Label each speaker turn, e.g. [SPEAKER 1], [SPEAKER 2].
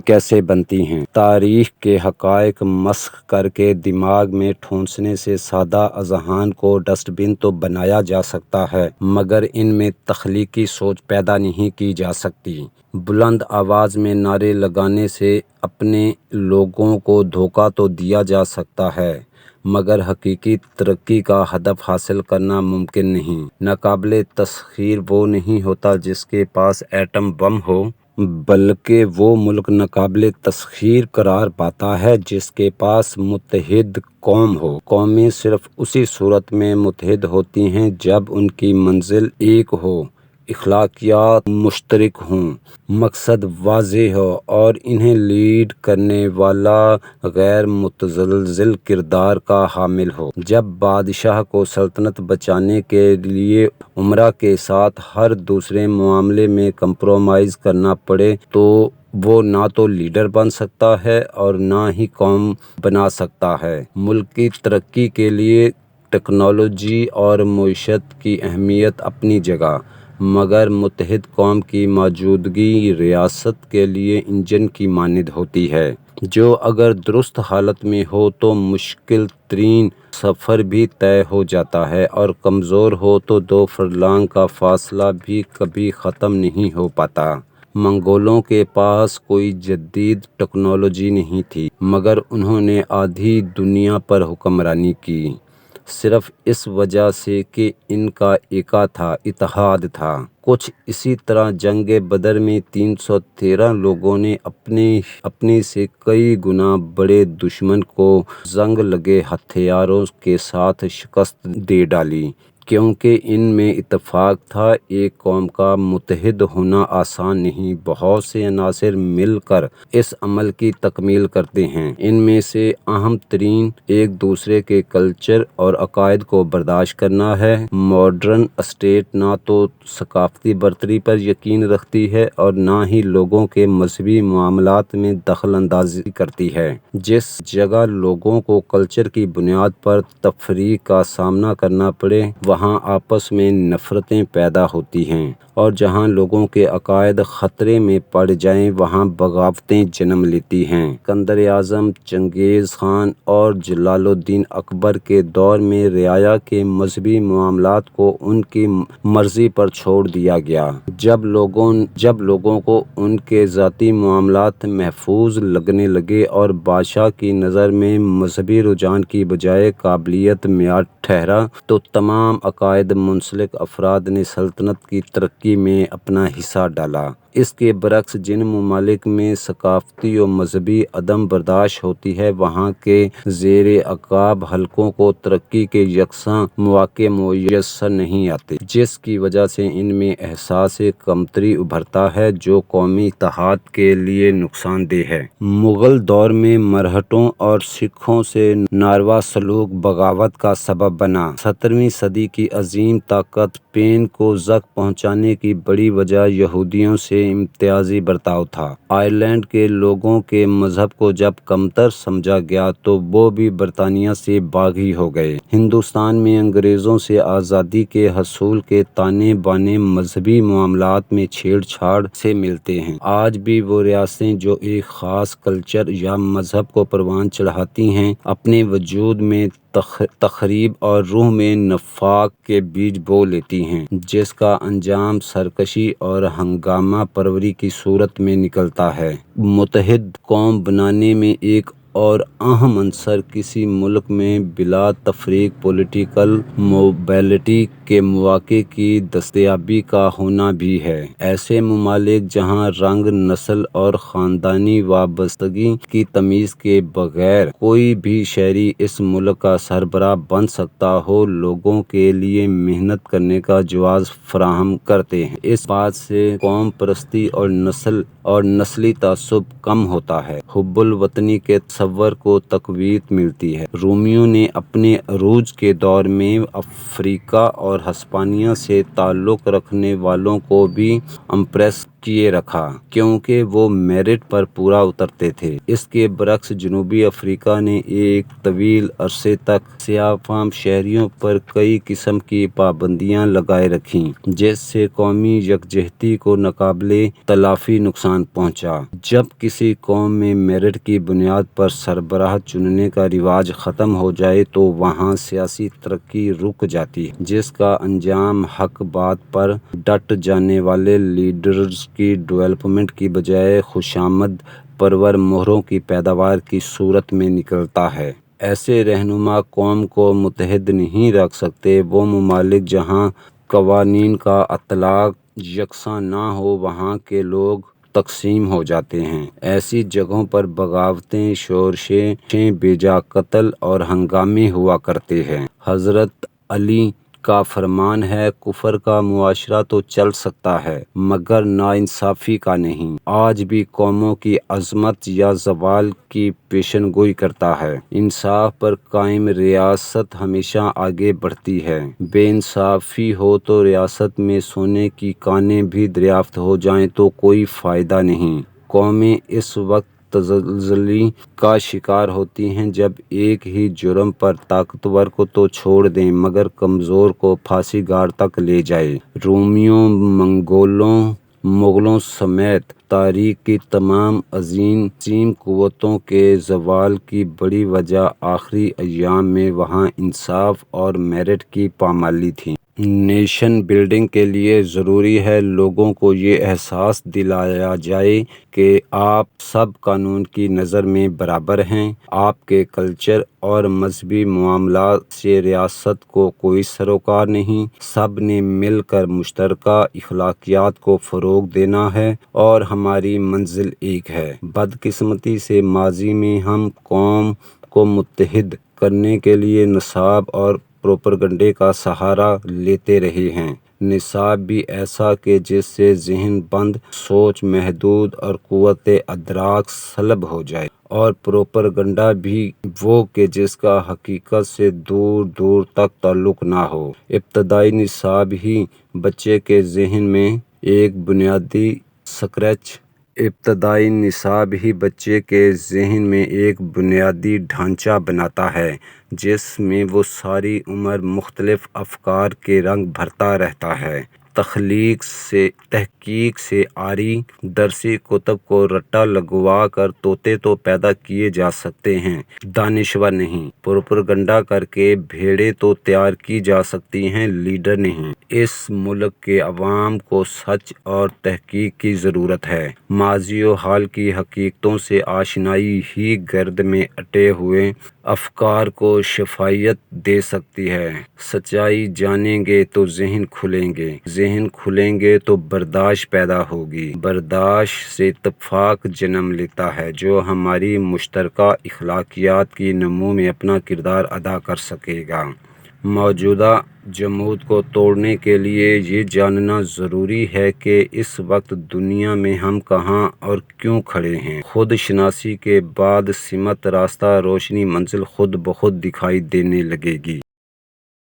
[SPEAKER 1] کیسے بنتی ہیں۔ تاریخ کے حقائق مسخ کر کے دماغ میں ٹھونسنے سے سادہ اذہان کو ڈسٹ بن تو بنایا جا سکتا ہے، مگر ان میں تخلیقی سوچ پیدا نہیں کی جا سکتی۔ بلند آواز میں نعرے لگانے سے اپنے لوگوں کو دھوکہ تو دیا جا سکتا ہے، مگر حقیقی ترقی کا ہدف حاصل کرنا ممکن نہیں۔ ناقابل تسخیر وہ نہیں ہوتا جس کے پاس ایٹم بم ہو، بلکہ وہ ملک ناقابل تسخیر قرار پاتا ہے جس کے پاس متحد قوم ہو۔ قومیں صرف اسی صورت میں متحد ہوتی ہیں جب ان کی منزل ایک ہو، اخلاقیات مشترک ہوں، مقصد واضح ہو اور انہیں لیڈ کرنے والا غیر متزلزل کردار کا حامل ہو۔ جب بادشاہ کو سلطنت بچانے کے لیے امرا کے ساتھ ہر دوسرے معاملے میں کمپرومائز کرنا پڑے تو وہ نہ تو لیڈر بن سکتا ہے اور نہ ہی قوم بنا سکتا ہے۔ ملک کی ترقی کے لیے ٹیکنالوجی اور معیشت کی اہمیت اپنی جگہ، مگر متحد قوم کی موجودگی ریاست کے لیے انجن کی مانند ہوتی ہے، جو اگر درست حالت میں ہو تو مشکل ترین سفر بھی طے ہو جاتا ہے اور کمزور ہو تو 2 فرلانگ کا فاصلہ بھی کبھی ختم نہیں ہو پاتا۔ منگولوں کے پاس کوئی جدید ٹیکنالوجی نہیں تھی، مگر انہوں نے آدھی دنیا پر حکمرانی کی، صرف اس وجہ سے کہ ان کا ایکا تھا، اتحاد تھا۔ کچھ اسی طرح جنگ بدر میں 313 لوگوں نے اپنے سے کئی گنا بڑے دشمن کو زنگ لگے ہتھیاروں کے ساتھ شکست دے ڈالی، کیونکہ ان میں اتفاق تھا۔ ایک قوم کا متحد ہونا آسان نہیں، بہت سے عناصر مل کر اس عمل کی تکمیل کرتے ہیں۔ ان میں سے اہم ترین ایک دوسرے کے کلچر اور عقائد کو برداشت کرنا ہے۔ ماڈرن اسٹیٹ نہ تو ثقافتی برتری پر یقین رکھتی ہے اور نہ ہی لوگوں کے مذہبی معاملات میں دخل اندازی کرتی ہے۔ جس جگہ لوگوں کو کلچر کی بنیاد پر تفریق کا سامنا کرنا پڑے، وہاں آپس میں نفرتیں پیدا ہوتی ہیں، اور جہاں لوگوں کے عقائد خطرے میں پڑ جائیں وہاں بغاوتیں جنم لیتی ہیں۔ اسکندر اعظم، چنگیز خان اور جلال الدین اکبر کے دور میں رعایا کے مذہبی معاملات کو ان کی مرضی پر چھوڑ دیا گیا۔ جب لوگوں کو ان کے ذاتی معاملات محفوظ لگنے لگے اور بادشاہ کی نظر میں مذہبی رجحان کی بجائے قابلیت معیار ٹھہرا، تو تمام عقائد منسلک افراد نے سلطنت کی ترقی میں اپنا حصہ ڈالا۔ اس کے برعکس جن ممالک میں ثقافتی و مذہبی عدم برداشت ہوتی ہے، وہاں کے زیر اعقاب حلقوں کو ترقی کے یکساں مواقع میسر نہیں آتے، جس کی وجہ سے ان میں احساس کمتری ابھرتا ہے جو قومی اتحاد کے لیے نقصان دہ ہے۔ مغل دور میں مرہٹوں اور سکھوں سے ناروا سلوک بغاوت کا سبب بنا۔ 17ویں صدی کی عظیم طاقت اسپین کو زخم پہنچانے کی بڑی وجہ یہودیوں سے امتیازی برتاؤ تھا۔ آئرلینڈ کے لوگوں کے مذہب کو جب کمتر سمجھا گیا تو وہ بھی برطانیہ سے باغی ہو گئے۔ ہندوستان میں انگریزوں سے آزادی کے حصول کے تانے بانے مذہبی معاملات میں چھیڑ چھاڑ سے ملتے ہیں۔ آج بھی وہ ریاستیں جو ایک خاص کلچر یا مذہب کو پروان چڑھاتی ہیں، اپنے وجود میں تخریب اور روح میں نفاق کے بیج بو لیتی ہیں، جس کا انجام سرکشی اور ہنگامہ پروری کی صورت میں نکلتا ہے۔ متحد قوم بنانے میں ایک اور اہم عنصر کسی ملک میں بلا تفریق پولیٹیکل موبلٹی کے مواقع کی دستیابی کا ہونا بھی ہے۔ ایسے ممالک جہاں رنگ، نسل اور خاندانی وابستگی کی تمیز کے بغیر کوئی بھی شہری اس ملک کا سربراہ بن سکتا ہو، لوگوں کے لیے محنت کرنے کا جواز فراہم کرتے ہیں۔ اس بات سے قوم پرستی اور نسلی تعصب کم ہوتا ہے، حب الوطنی کے تصور کو تقویت ملتی ہے۔ رومیوں نے اپنے عروج کے دور میں افریقہ اور ہسپانیہ سے تعلق رکھنے والوں کو بھی امپریس کیے رکھا کیونکہ وہ میرٹ پر پورا اترتے تھے۔ اس کے برعکس جنوبی افریقہ نے ایک طویل عرصے تک سیاہ فام شہریوں پر کئی قسم کی پابندیاں لگائے رکھیں، جس سے قومی یکجہتی کو ناقابل تلافی نقصان پہنچا۔ جب کسی قوم میں میرٹ کی بنیاد پر سربراہ چننے کا رواج ختم ہو جائے تو وہاں سیاسی ترقی رک جاتی ہے، جس کا انجام حق بات پر ڈٹ جانے والے لیڈرز کی ڈیولپمنٹ کی بجائے خوشامد پرور مہروں کی پیداوار کی صورت میں نکلتا ہے۔ ایسے رہنما قوم کو متحد نہیں رکھ سکتے۔ وہ ممالک جہاں قوانین کا اطلاق یکساں نہ ہو وہاں کے لوگ تقسیم ہو جاتے ہیں۔ ایسی جگہوں پر بغاوتیں، شورشیں، بے جا قتل اور ہنگامے ہوا کرتے ہیں۔ حضرت علی کا فرمان ہے، کفر کا معاشرہ تو چل سکتا ہے مگر ناانصافی کا نہیں۔ آج بھی قوموں کی عظمت یا زوال کی پیشن گوئی کرتا ہے۔ انصاف پر قائم ریاست ہمیشہ آگے بڑھتی ہے۔ بے انصافی ہو تو ریاست میں سونے کی کانیں بھی دریافت ہو جائیں تو کوئی فائدہ نہیں۔ قومیں اس وقت تزلزل کا شکار ہوتی ہیں جب ایک ہی جرم پر طاقتور کو تو چھوڑ دیں مگر کمزور کو پھانسی گھاٹ تک لے جائے۔ رومیوں، منگولوں، مغلوں سمیت تاریخ کی تمام عظیم قوتوں کے زوال کی بڑی وجہ آخری ایام میں وہاں انصاف اور میرٹ کی پامالی تھی۔ نیشن بلڈنگ کے لیے ضروری ہے لوگوں کو یہ احساس دلایا جائے کہ آپ سب قانون کی نظر میں برابر ہیں۔ آپ کے کلچر اور مذہبی معاملات سے ریاست کو کوئی سروکار نہیں۔ سب نے مل کر مشترکہ اخلاقیات کو فروغ دینا ہے اور ہماری منزل ایک ہے۔ بدقسمتی سے ماضی میں ہم قوم کو متحد کرنے کے لیے نصاب اور پروپیگنڈے کا سہارا لیتے رہے ہیں۔ نصاب بھی ایسا کہ جس سے ذہن بند، سوچ محدود اور قوت ادراک سلب ہو جائے، اور پروپیگنڈا بھی وہ کہ جس کا حقیقت سے دور دور تک تعلق نہ ہو۔ ابتدائی نصاب ہی بچے کے ذہن میں ایک بنیادی ڈھانچہ بناتا ہے جس میں وہ ساری عمر مختلف افکار کے رنگ بھرتا رہتا ہے۔ تحقیق سے عاری درسی کتب کو رٹا لگوا کر طوطے تو پیدا کیے جا سکتے ہیں، دانشور نہیں۔ پروپیگنڈا کر کے بھیڑیں تو تیار کی جا سکتی ہیں، لیڈر نہیں۔ اس ملک کے عوام کو سچ اور تحقیق کی ضرورت ہے۔ ماضی و حال کی حقیقتوں سے آشنائی ہی گرد میں اٹے ہوئے افکار کو شفافیت دے سکتی ہے۔ سچائی جانیں گے تو ذہن کھلیں گے، ذہن کھلیں گے تو برداشت پیدا ہوگی، برداشت سے اتفاق جنم لیتا ہے جو ہماری مشترکہ اخلاقیات کی نمو میں اپنا کردار ادا کر سکے گا۔ موجودہ جمود کو توڑنے کے لیے یہ جاننا ضروری ہے کہ اس وقت دنیا میں ہم کہاں اور کیوں کھڑے ہیں۔ خود شناسی کے بعد سمت، راستہ، روشنی، منزل خود بخود دکھائی دینے لگے گی۔